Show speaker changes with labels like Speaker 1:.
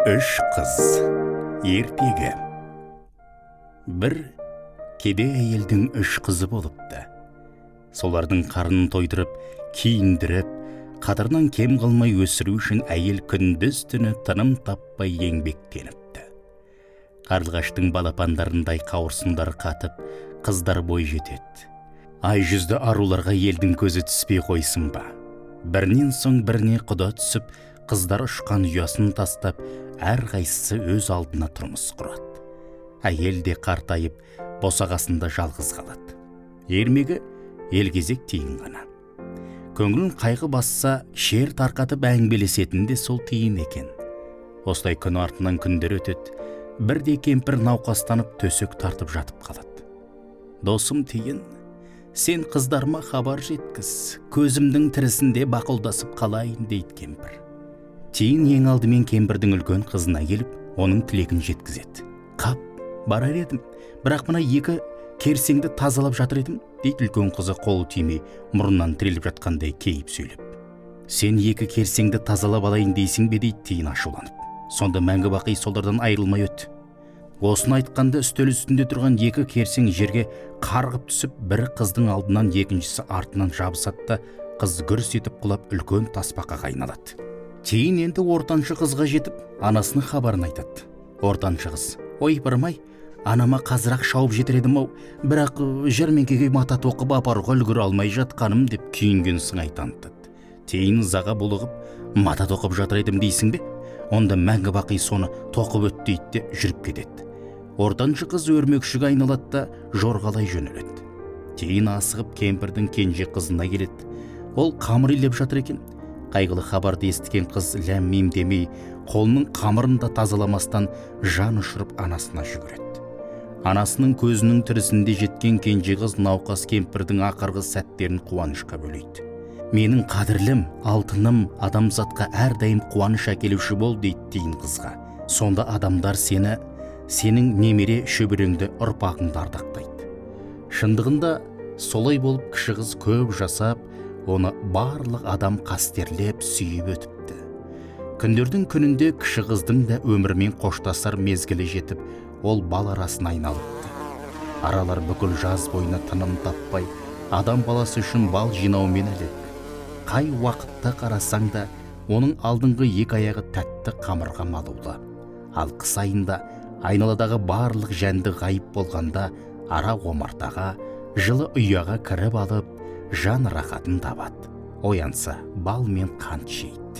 Speaker 1: Үш қыз ертегі. Бір кедей әйелдің үш қызы болыпты. Солардың қарнын тойдырып, киіндіріп, қадырынан кем қылмай өсіру үшін әйел күндіз түні тыным таппай еңбектеніпті. Қарлығаштың балапандарындай қауырсындар қатып, қыздар бой жетеді. Ай жүзді аруларға елдің көзі түспей қойсын ба. Бірінен соң біріне құда түсіп, қыздар ұшқан ұясын тастап, әрқайсысы өз алдына тұрмыс құрады. Әйел де қартайып, босағасында жалғыз қалады. Ермегі елгезек тиын ғана. Көңілін қайғы басса, шер тарқатып әңгімелесетін де сол тиын екен. Осылай күн артынан күндер өтеді. Бірде кемпір науқастанып төсек тартып жатып қалады. Досым тиын, сен қыздарыма хабар жеткіз, көзімнің тірісінде бақылдасып қалайын дейді кемпір. Тиын ең алдымен кемпірдің үлкен қызына келіп, оның тілегін жеткізеді. Қап, барар едім, бірақ мына екі керсеңді тазалап жатыр едім, дейді үлкен қызы қолы тимей, мұрнынан тіреліп жатқандай кейіп сөйлеп. Сен екі керсеңді тазалап алайын дейсің бе, дейді тиын ашуланып. Сонда мәңгі бақи солардан айырылмай өт. Осыны айтқанда үстел үстінде тұрған екі керсең жерге қарғып түсіп, бірі қыздың алдынан, екіншісі артынан жабысады да, қыз гүрс етіп құлап үлкен тасбақаға айналады. Тиын енді ортаншы қызға жетіп, анасының хабарын айтады. Ортаншы қыз: ой бармай, анама қазірақ шауып жетер едім-ау, бірақ жәрмеңкеге мата тоқып апаруға үлгере алмай жатқаным, деп күйінген сыңай танытады. Тиын ызаға булығып: мата тоқып жатыр едім дейсің бе? Онда мәңгі бақи соны тоқып өт, дейді де жүріп кетеді. Ортаншы қыз өрмекшіге айналады да жорғалай жөнеледі. Тиын асығып кемпірдің кенже қызына келеді. Ол қамыр илеп жатыр екен. Қайғылы хабарды естіген қыз ләм-мим демей, қолының қамырын да тазаламастан жан ұшырып анасына жүгіреді. Анасының көзінің тірісінде жеткен кенже қыз науқас кемпірдің ақырғы сәттерін қуанышқа бөлейді. Менің қадірлім, алтыным, адамзатқа әрдайым қуаныш әкелуші бол, дейді тиын қызға. Сонда адамдар сенің немере шөбереңді, ұрпағыңды ардақтайды. Шындығында солай болып кіші қыз көп жасап, оны барлық адам қастерлеп сүйіп өтіпті. Күндердің күнінде кіші қыздың да өмірмен қоштасар мезгілі жетіп, ол бал арасына айналыпты. Аралар бүкіл жаз бойына тыным таппай, адам баласы үшін бал жинаумен әлек. Қай уақытта қарасаң да, оның алдыңғы екі аяғы тәтті қамырға малулы. Ал қыс айында айналадағы барлық жәнді ғайып болғанда, ара омартаға, жылы ұяға кіріп алып, жан рахатын табады. Оянса бал мен қант жейді.